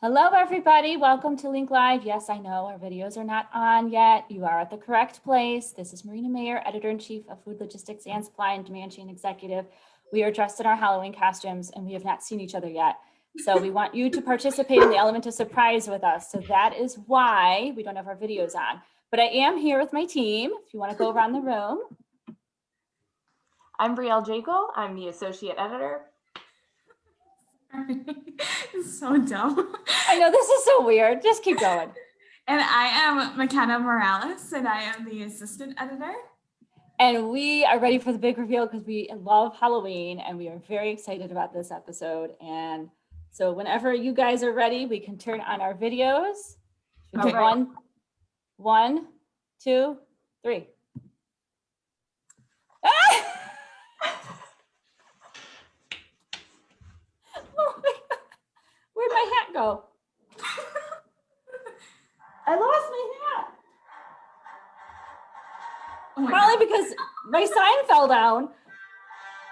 Hello, everybody. Welcome to LINKLIVE. Yes, I know our videos are not on yet. You are at the correct place. This is Marina Mayer, Editor-in-Chief of Food Logistics and Supply and Demand Chain Executive. We are dressed in our Halloween costumes and we have not seen each other yet. So we want you to participate in the element of surprise with us. So that is why we don't have our videos on. But I am here with my team. If you want to go around the room. I'm Brielle Jakel. I'm the Associate Editor. This is so dumb. I know, this is so weird. Just keep going. And I am Mackenna Morales, and I am the Assistant Editor. And we are ready for the big reveal because we love Halloween and we are very excited about this episode. And so whenever you guys are ready, we can turn on our videos. Okay. One, two, three. Ah! Oh my God. Where'd my hat go? I lost my hat. Oh Probably because my sign fell down.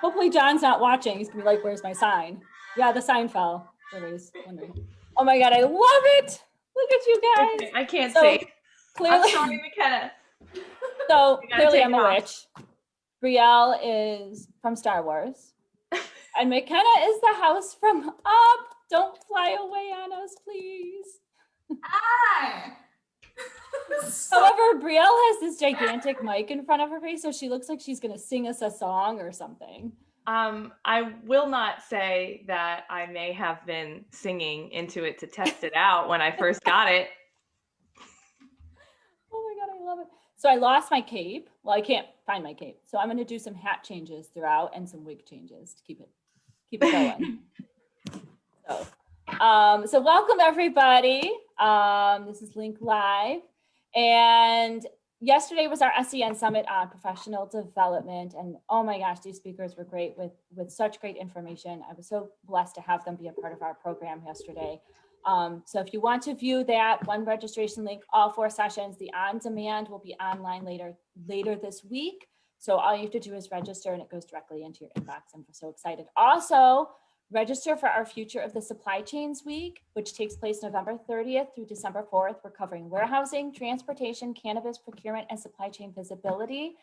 Hopefully John's not watching. He's gonna be like, where's my sign? Yeah, the sign fell. Everybody's wondering. Oh my God, I love it. Look at you guys. Okay, I can't so say. Clearly, I'm sorry, McKenna. So clearly I'm a off. witch. Brielle is from Star Wars. And McKenna is the house from Up. Don't fly away on us, please. Hi. However, Brielle has this gigantic mic in front of her face, so she looks like she's going to sing us a song or something. I will not say that I may have been singing into it to test it out when I first got it. Oh my God, I love it. So I lost my cape. Well, I can't find my cape. So I'm going to do some hat changes throughout and some wig changes to keep it going. So welcome everybody. This is LINKLIVE. And yesterday was our SEN Summit on Professional Development. And oh my gosh, these speakers were great with such great information. I was so blessed to have them be a part of our program yesterday. So if you want to view that, one registration link, all 4 sessions, the on-demand will be online later this week. So all you have to do is register and it goes directly into your inbox. I'm so excited. Also, register for our Future of the Supply Chains Week, which takes place November 30th through December 4th. We're covering warehousing, transportation, cannabis procurement, and supply chain visibility.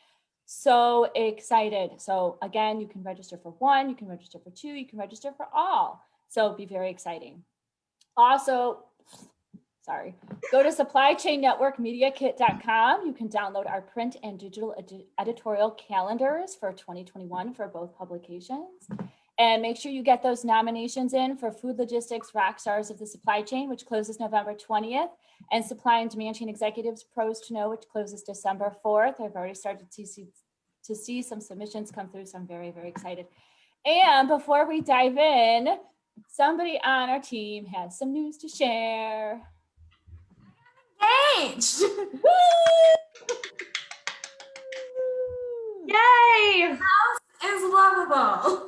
So excited. So again, you can register for 1, you can register for 2, you can register for all. So it'll be very exciting. Also, go to supplychainnetworkmediakit.com. You can download our print and digital editorial calendars for 2021 for both publications. And make sure you get those nominations in for Food Logistics Rock Stars of the Supply Chain, which closes November 20th, and Supply and Demand Chain Executives Pros to Know, which closes December 4th. I've already started to see some submissions come through, so I'm very, very excited. And before we dive in, somebody on our team has some news to share. Engaged. Yay! The house is lovable.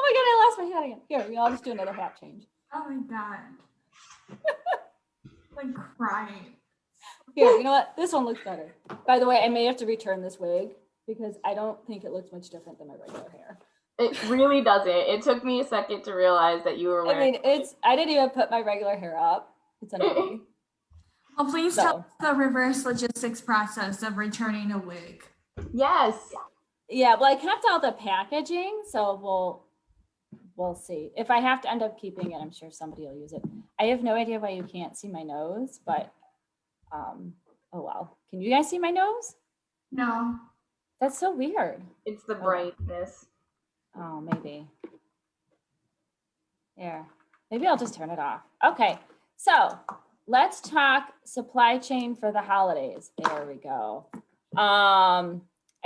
Oh my God, I lost my hat again. Here, I'll just do another hat change. Oh my God. Like crying. Here, you know what? This one looks better. By the way, I may have to return this wig because I don't think it looks much different than my regular hair. It really doesn't. It took me a second to realize that you were wearing I didn't even put my regular hair up. It's annoying. Well, please tell us the reverse logistics process of returning a wig. Yes. Yeah, well, I kept all the packaging, so we'll see. If I have to end up keeping it, I'm sure somebody will use it. I have no idea why you can't see my nose, but oh well. Can you guys see my nose? No. That's so weird. It's the brightness. Oh, maybe. There. Maybe I'll just turn it off. Okay, so let's talk supply chain for the holidays. There we go. I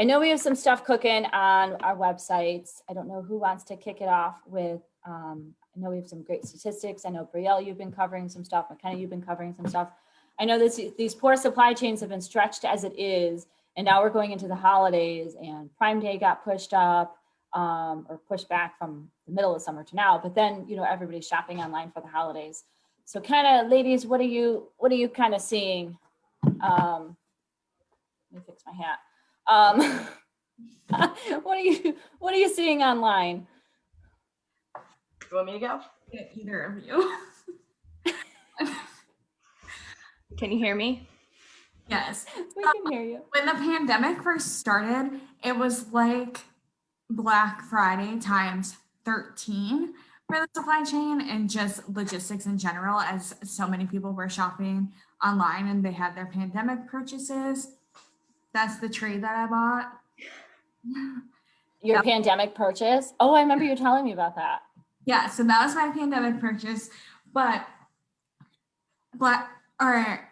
know we have some stuff cooking on our websites. I don't know who wants to kick it off with, I know we have some great statistics. I know Brielle, you've been covering some stuff. McKenna, you've been covering some stuff. I know these poor supply chains have been stretched as it is, and now we're going into the holidays and Prime Day got pushed up or pushed back from the middle of summer to now, but then, you know, everybody's shopping online for the holidays. So kind of, ladies, what are you kind of seeing? Let me fix my hat. What are you seeing online? You want me to go? Either of you. Can you hear me? Yes. We can hear you. When the pandemic first started, it was like Black Friday times 13 for the supply chain and just logistics in general, as so many people were shopping online and they had their pandemic purchases. That's the tree that I bought. Your Yep. pandemic purchase? Oh, I remember you telling me about that. Yeah, so that was my pandemic purchase, but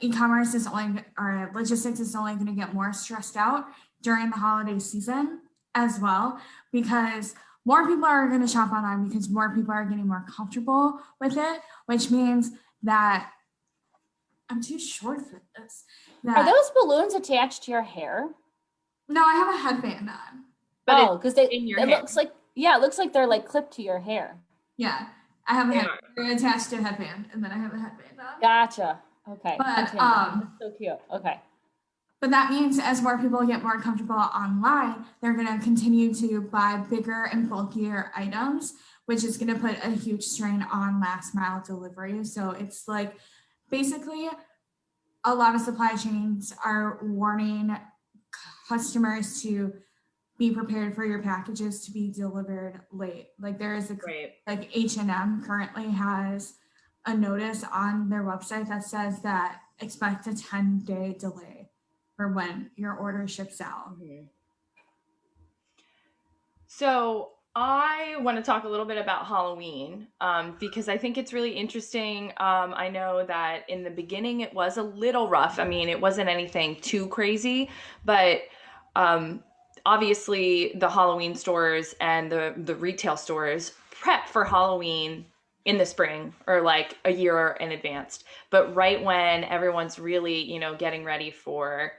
e-commerce is only, or logistics is only going to get more stressed out during the holiday season as well, because more people are going to shop online because more people are getting more comfortable with it, which means that I'm too short for this. Are those balloons attached to your hair? No, I have a headband on. But because it looks like, yeah, it looks like they're like clipped to your hair. Yeah, I have a headband. They're attached to a headband, and then I have a headband on. Gotcha. Okay. But That's so cute. Okay. But that means as more people get more comfortable online, they're going to continue to buy bigger and bulkier items, which is going to put a huge strain on last mile delivery. So it's like basically a lot of supply chains are warning customers to be prepared for your packages to be delivered late. Like there is like H&M currently has a notice on their website that says that expect a 10-day delay for when your order ships out. Mm-hmm. So I want to talk a little bit about Halloween because I think it's really interesting. I know that in the beginning it was a little rough. I mean, it wasn't anything too crazy, but obviously the Halloween stores and the retail stores prep for Halloween in the spring or like a year in advance. But right when everyone's really, getting ready for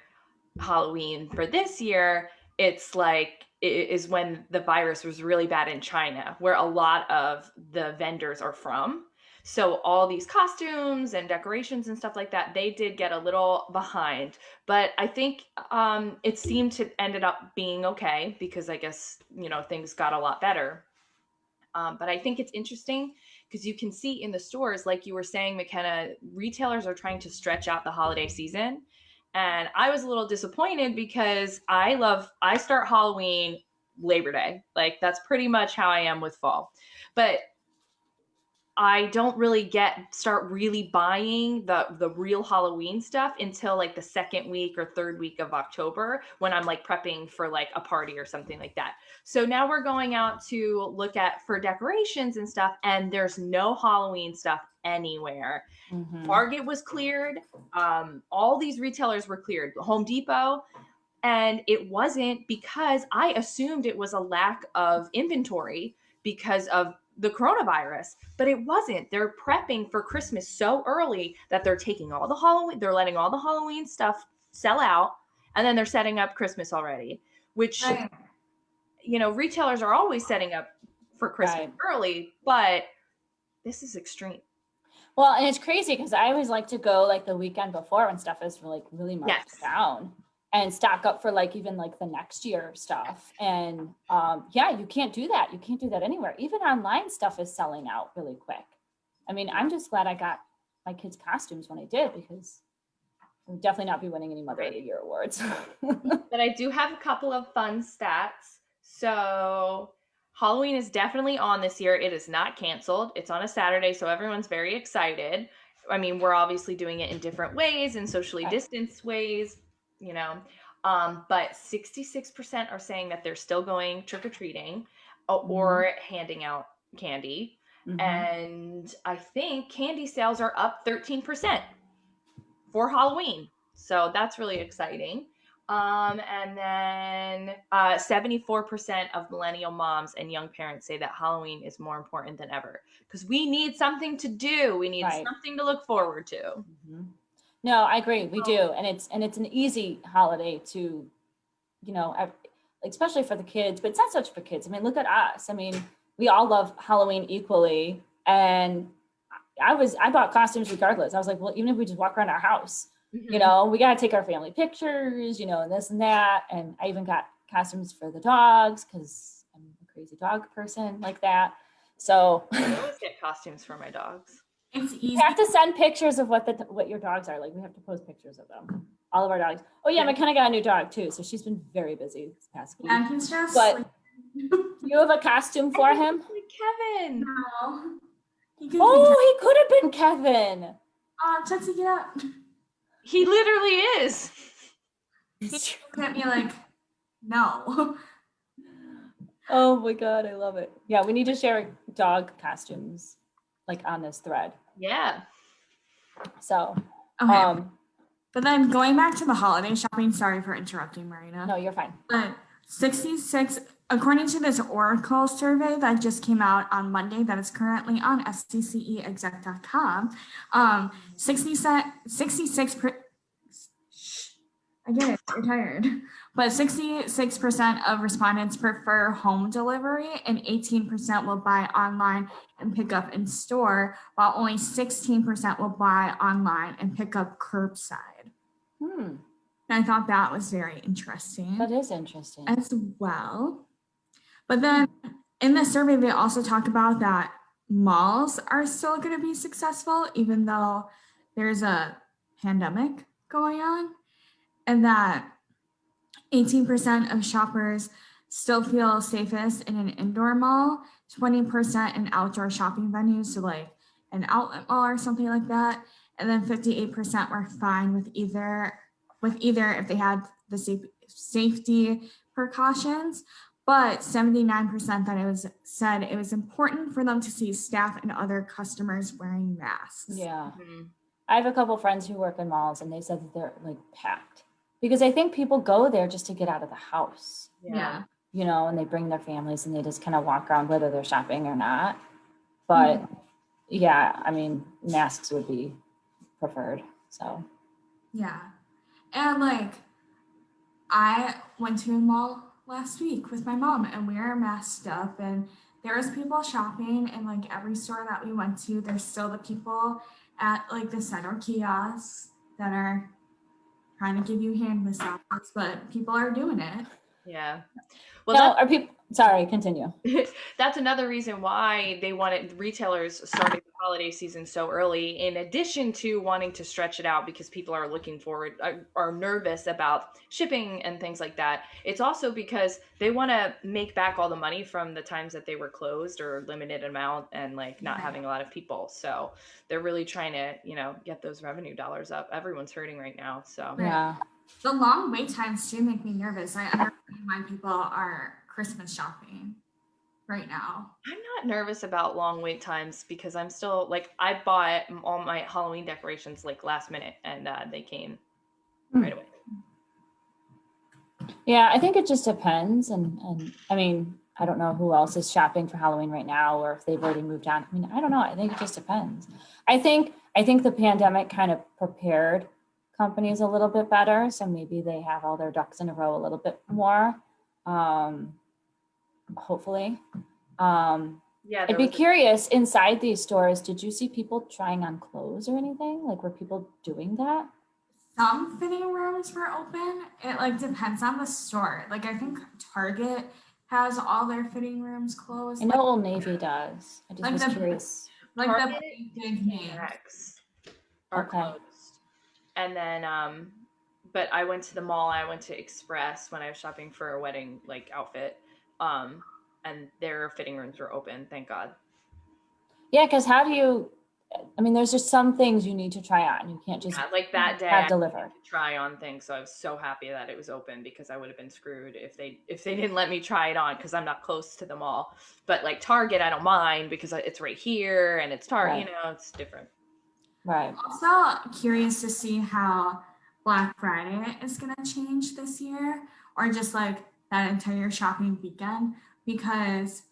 Halloween for this year, it's like it is when the virus was really bad in China, where a lot of the vendors are from. So all these costumes and decorations and stuff like that, they did get a little behind. But I think it seemed to ended up being okay because I guess, things got a lot better. But I think it's interesting because you can see in the stores, like you were saying, McKenna, retailers are trying to stretch out the holiday season. And I was a little disappointed because I start Halloween Labor Day. Like that's pretty much how I am with fall. But I don't really start really buying the real Halloween stuff until like the second week or third week of October when I'm like prepping for like a party or something like that. So now we're going out to look for decorations and stuff, and there's no Halloween stuff anywhere. Mm-hmm. Target was cleared. All these retailers were cleared. Home Depot. And it wasn't because I assumed it was a lack of inventory because of the coronavirus, but it wasn't. They're prepping for Christmas so early that they're taking all the Halloween, they're letting all the Halloween stuff sell out, and then they're setting up Christmas already, which, retailers are always setting up for Christmas early, but this is extreme. Well, and it's crazy because I always like to go like the weekend before when stuff is like really marked down and stock up for like even like the next year stuff. And you can't do that. You can't do that anywhere. Even online stuff is selling out really quick. I mean, I'm just glad I got my kids' costumes when I did because I would definitely not be winning any Mother of the Year awards. But I do have a couple of fun stats. So Halloween is definitely on this year. It is not canceled. It's on a Saturday, so everyone's very excited. I mean, we're obviously doing it in different ways and socially distanced ways, but 66% are saying that they're still going trick-or-treating or handing out candy. Mm-hmm. And I think candy sales are up 13% for Halloween. So that's really exciting. And then 74% of millennial moms and young parents say that Halloween is more important than ever because we need something to do. We need something to look forward to. Mm-hmm. No, I agree. We do. And it's an easy holiday to, especially for the kids, but it's not such for kids. I mean, look at us. I mean, we all love Halloween equally. And I bought costumes regardless. I was like, well, even if we just walk around our house, mm-hmm. We got to take our family pictures, and this and that. And I even got costumes for the dogs because I'm a crazy dog person like that. So I always get costumes for my dogs. It's you easy. have to send pictures of what your dogs are like. We have to post pictures of them. All of our dogs. Oh yeah, McKenna got a new dog too, so she's been very busy this past week. And he's just But like, you have a costume for him? Like Kevin. no. He could Oh, he could have been Kevin. Chelsea, get up. He literally is. He looked at me like, no. Oh my God, I love it. Yeah, we need to share Oh, dog costumes like on this thread. Yeah. So, Okay. But then going back to the holiday shopping, sorry for interrupting, Marina. no, you're fine. But 66, according to this Oracle survey that just came out on Monday, that is currently on SDCEexec.com, 66, I get it, you're tired. But 66% of respondents prefer home delivery and 18% will buy online and pick up in store, while only 16% will buy online and pick up curbside. And I thought that was very interesting. That is interesting. As well. But then in the survey, they also talk about that malls are still going to be successful, even though there's a pandemic going on, and that 18% of shoppers still feel safest in an indoor mall, 20% in outdoor shopping venues, so like an outlet mall or something like that, and then 58% were fine with either if they had the safety precautions, but 79% that said it was important for them to see staff and other customers wearing masks. Yeah. I have a couple friends who work in malls and they said that they're like packed because I think people go there just to get out of the house. Yeah. You know, and they bring their families and they just kind of walk around whether they're shopping or not. But yeah, I mean, masks would be preferred. So yeah. And like I went to a mall last week with my mom and we were masked up and there was people shopping and like every store that we went to, there's still the people at like the center kiosks that are trying to give you hand massages, but people are doing it. Yeah. Well, no, are people, sorry, continue. That's another reason why they wanted retailers starting the holiday season so early, in addition to wanting to stretch it out because people are looking forward, are nervous about shipping and things like that. It's also because they want to make back all the money from the times that they were closed or limited amount and like not having a lot of people. So they're really trying to, you know, get those revenue dollars up. Everyone's hurting right now. So yeah. The long wait times too make me nervous. I understand why people are Christmas shopping right now. I'm not nervous about long wait times because I'm still like, I bought all my Halloween decorations like last minute and they came right away. Yeah, I think it just depends. And I mean, I don't know who else is shopping for Halloween right now or if they've already moved on. I mean, I don't know. I think it just depends. I think the pandemic kind of prepared companies a little bit better. So maybe they have all their ducks in a row a little bit more. Hopefully. Yeah, I'd be curious, inside these stores, did you see people trying on clothes or anything? Like, were people doing that? Some fitting rooms were open. It like depends on the store. Like I think Target has all their fitting rooms closed. I know Old Navy does. I just Like was the- curious. Like Target the big names. are Okay. closed. And then, but I went to the mall. I went to Express when I was shopping for a wedding like outfit, and their fitting rooms were open. Thank God. Yeah, because how do you? I mean, there's just some things you need to try on. You can't just Like that day, have I delivered. had to try on things. So I was so happy that it was open because I would have been screwed if they didn't let me try it on because I'm not close to the mall. But like Target, I don't mind because it's right here and it's Target. Right. You know, it's different. Right. Also curious to see how Black Friday is going to change this year, or just like that entire shopping weekend, because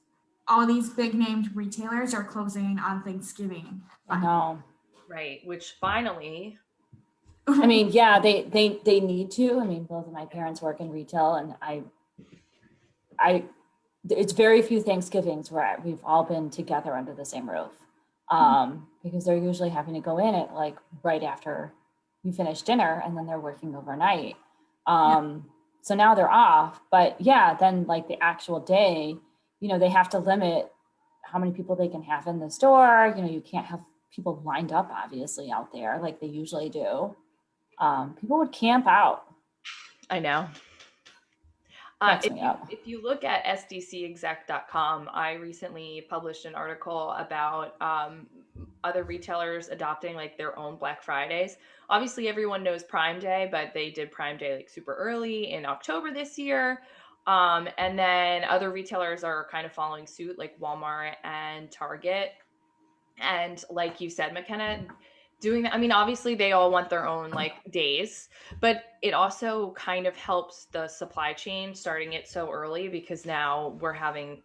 all these big named retailers are closing on Thanksgiving. I know. Right. Which finally. I mean, yeah, they need to. I mean, both of my parents work in retail, and I it's very few Thanksgivings where we've all been together under the same roof. Because they're usually having to go in at like right after you finish dinner and then they're working overnight. So now they're off, but yeah, then like the actual day, you know, they have to limit how many people they can have in the store. You know, you can't have people lined up obviously out there like they usually do. People would camp out. I know. If you look at SDCExec.com, I recently published an article about other retailers adopting like their own Black Fridays. Obviously, everyone knows Prime Day, but they did Prime Day like super early in October this year. And then other retailers are kind of following suit, like Walmart and Target. And like you said, McKenna, doing that, I mean, obviously they all want their own like days, but it also kind of helps the supply chain starting it so early, because now we're having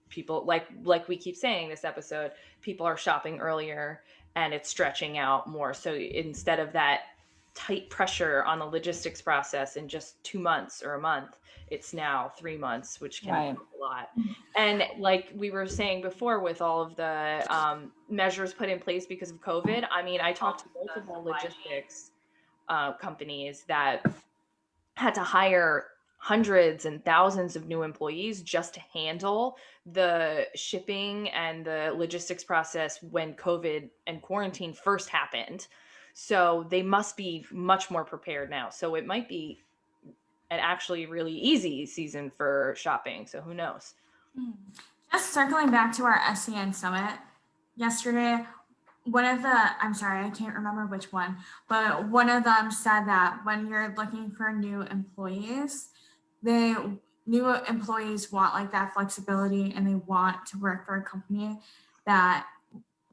people like we keep saying this episode, people are shopping earlier and it's stretching out more. So instead of that tight pressure on the logistics process in just 2 months or a month, it's now 3 months, which can be a lot. And like we were saying before, with all of the measures put in place because of COVID, I mean, I talked to multiple logistics companies that had to hire hundreds and thousands of new employees just to handle the shipping and the logistics process when COVID and quarantine first happened. So they must be much more prepared now. So it might be an actually really easy season for shopping. So who knows? Just circling back to our SCN summit yesterday, I'm sorry, I can't remember which one, but one of them said that when you're looking for new employees, new employees want like that flexibility, and they want to work for a company that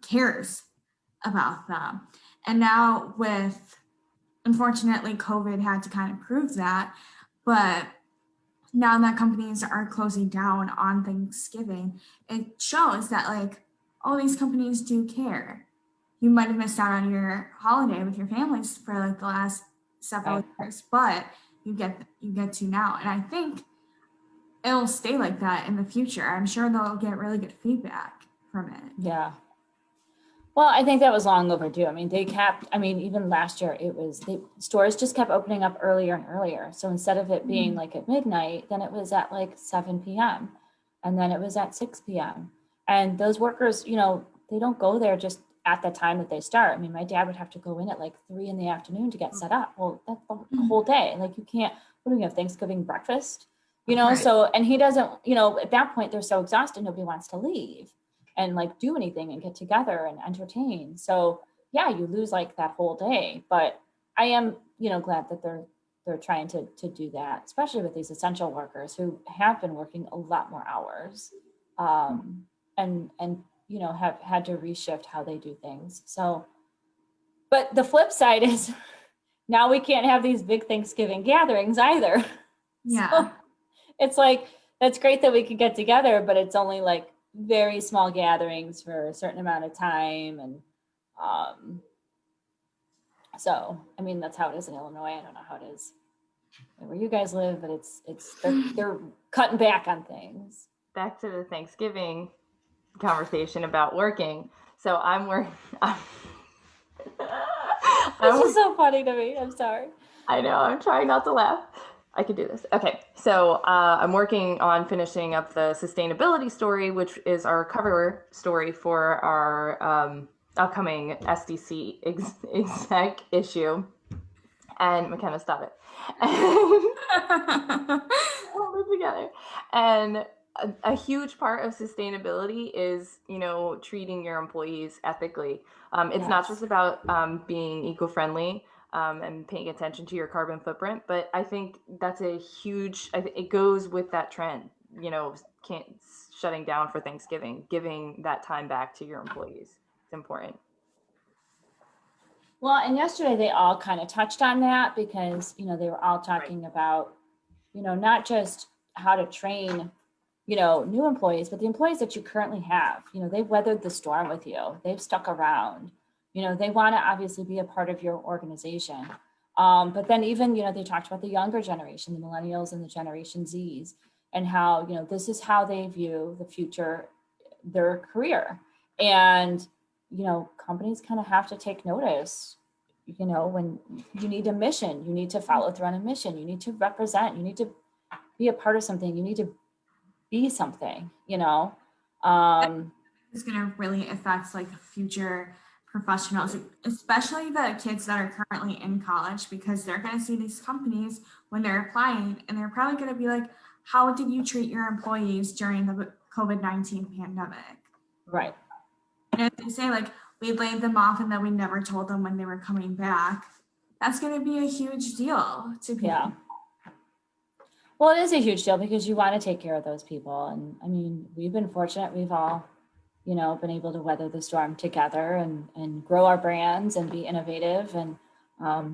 cares about them. And now unfortunately, COVID had to kind of prove that, but now that companies are closing down on Thanksgiving, it shows that like all these companies do care. You might have missed out on your holiday with your families for like the last several years, but you get to now. And I think it'll stay like that in the future. I'm sure they'll get really good feedback from it. Yeah. Well, I think that was long overdue. I mean, even last year stores just kept opening up earlier and earlier. So instead of it being like at midnight, then it was at like 7 p.m. and then it was at 6 p.m. And those workers, you know, they don't go there just at the time that they start. I mean, my dad would have to go in at like 3 p.m. to get set up. Well, that's the whole day. Like you can't, what do we have, Thanksgiving breakfast? You know, so, and he doesn't, you know, at that point they're so exhausted, nobody wants to leave and like do anything and get together and entertain. So yeah, you lose like that whole day, but I am, you know, glad that they're trying to do that, especially with these essential workers who have been working a lot more hours, and, you know, have had to reshift how they do things. So, but the flip side is now we can't have these big Thanksgiving gatherings either. Yeah. So it's like, that's great that we can get together, but it's only like very small gatherings for a certain amount of time. And so, I mean, that's how it is in Illinois. I don't know how it is where you guys live, but they're cutting back on things. Back to the Thanksgiving conversation about working. So I'm working. This is so funny to me. I'm sorry. I know. I'm trying not to laugh. I could do this. Okay. So I'm working on finishing up the sustainability story, which is our cover story for our upcoming SDC exec issue. And McKenna, stop it. Hold it together. And a huge part of sustainability is, you know, treating your employees ethically. It's not just about being eco-friendly and paying attention to your carbon footprint, but I think that's it goes with that trend, you know, shutting down for Thanksgiving, giving that time back to your employees. It's important. Well, and yesterday they all kind of touched on that because, you know, they were all talking about, you know, not just how to train, you know, new employees, but the employees that you currently have. You know, they've weathered the storm with you. They've stuck around. You know, they want to obviously be a part of your organization. But then even, you know, they talked about the younger generation, the millennials and the Generation Zs, and how, you know, this is how they view the future, their career. And, you know, companies kind of have to take notice, you know, when you need a mission, you need to follow through on a mission, you need to represent, you need to be a part of something, you need to be something, you know. It's going to really affect like future professionals, especially the kids that are currently in college, because they're going to see these companies when they're applying, and they're probably going to be like, how did you treat your employees during the COVID-19 pandemic? Right. And if they say like, we laid them off and then we never told them when they were coming back, that's going to be a huge deal to people. Yeah. Well, it is a huge deal because you want to take care of those people. And I mean, we've been fortunate. We've all, you know, been able to weather the storm together and grow our brands and be innovative. And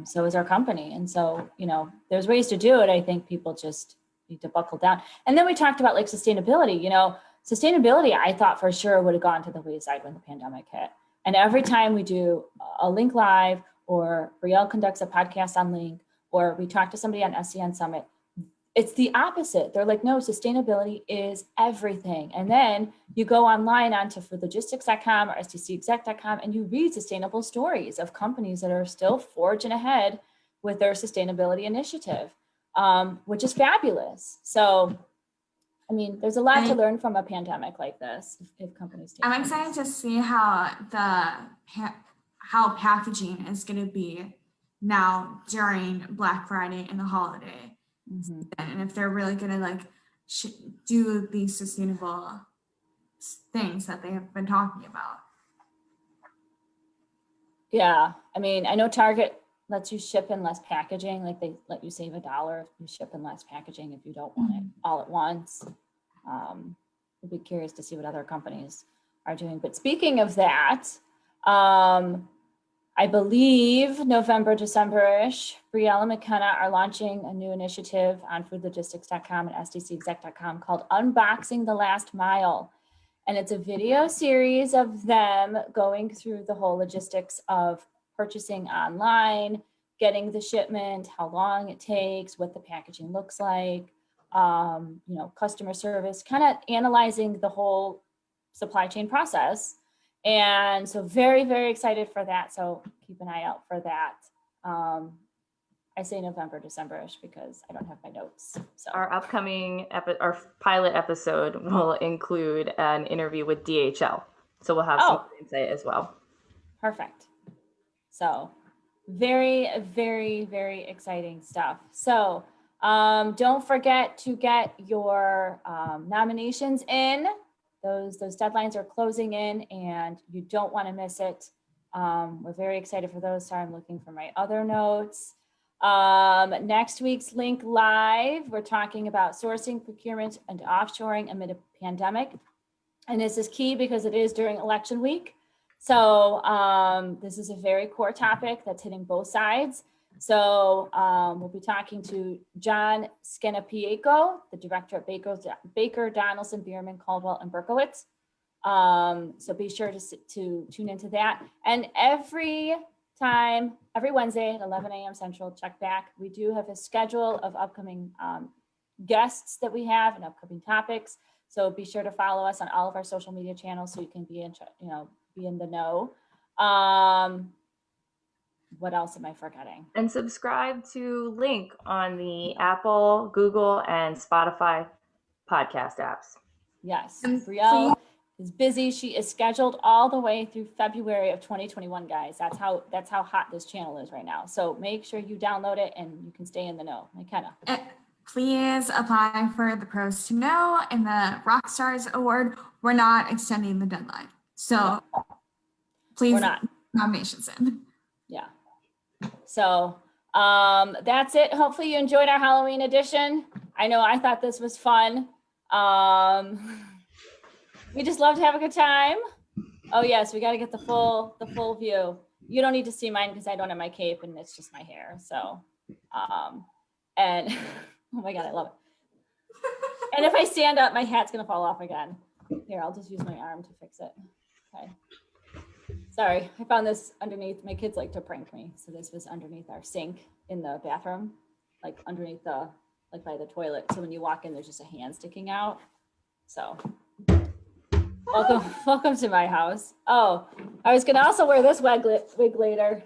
so is our company. And so, you know, there's ways to do it. I think people just need to buckle down. And then we talked about like sustainability. You know, sustainability, I thought for sure would have gone to the wayside when the pandemic hit. And every time we do a Link Live, or Brielle conducts a podcast on Link, or we talk to somebody on SDN Summit, it's the opposite. They're like, no, sustainability is everything. And then you go online onto foodlogistics.com or SDCexec.com and you read sustainable stories of companies that are still forging ahead with their sustainability initiative, which is fabulous. So, I mean, there's a lot to learn from a pandemic like this if companies take I'm excited to see how packaging is going to be now during Black Friday and the holiday. Mm-hmm. And if they're really going to like do these sustainable things that they have been talking about. Yeah. I mean, I know Target lets you ship in less packaging. Like they let you save $1 if you ship in less packaging if you don't want it all at once. We'll be curious to see what other companies are doing. But speaking of that, I believe November, December-ish, Brielle and Mackenna are launching a new initiative on foodlogistics.com and SDCexec.com called Unboxing the Last Mile. And it's a video series of them going through the whole logistics of purchasing online, getting the shipment, how long it takes, what the packaging looks like, you know, customer service, kind of analyzing the whole supply chain process. And so very, very excited for that. So keep an eye out for that. I say November, December-ish because I don't have my notes. So our upcoming our pilot episode will include an interview with DHL. So we'll have some insight as well. Perfect. So very, very, very exciting stuff. So don't forget to get your nominations in. Those deadlines are closing in and you don't want to miss it. We're very excited for those. Sorry, I'm looking for my other notes. Next week's Link Live, we're talking about sourcing, procurement, and offshoring amid a pandemic. And this is key because it is during election week. So this is a very core topic that's hitting both sides. So we'll be talking to John Skenapieko, the director at Baker, Donaldson, Bierman, Caldwell, and Berkowitz. So be sure to tune into that. And every Wednesday at 11 a.m. Central, check back. We do have a schedule of upcoming guests that we have and upcoming topics. So be sure to follow us on all of our social media channels so you can be in the know. What else am I forgetting? And subscribe to Link on the Apple, Google, and Spotify podcast apps. Yes, Brielle is busy. She is scheduled all the way through February of 2021, guys. That's how hot this channel is right now. So make sure you download it and you can stay in the know. Mackenna. Please apply for the Pros to Know and the Rockstars Award. We're not extending the deadline. So please nominations in. Yeah. So that's it. Hopefully you enjoyed our Halloween edition. I know I thought this was fun. We just love to have a good time. Oh yes, we got to get the full view. You don't need to see mine because I don't have my cape and it's just my hair. So, and oh my God, I love it. And if I stand up, my hat's gonna fall off again. Here, I'll just use my arm to fix it. Okay. Sorry, I found this underneath. My kids like to prank me. So this was underneath our sink in the bathroom, like underneath like by the toilet. So when you walk in, there's just a hand sticking out. So welcome to my house. Oh, I was gonna also wear this wig later.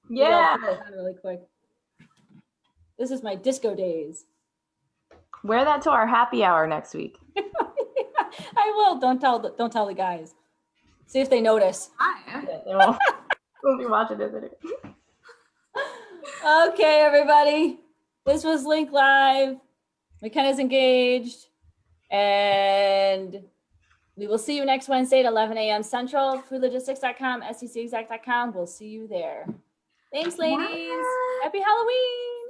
Yeah. Really quick. This is my disco days. Wear that to our happy hour next week. I will. Don't tell the guys. See if they notice. Hi. Yeah, they won't. We'll be watching this video. Okay, everybody. This was Link Live. McKenna's engaged. And we will see you next Wednesday at 11 a.m. Central. Foodlogistics.com, SDCExec.com. We'll see you there. Thanks, ladies. Happy Halloween.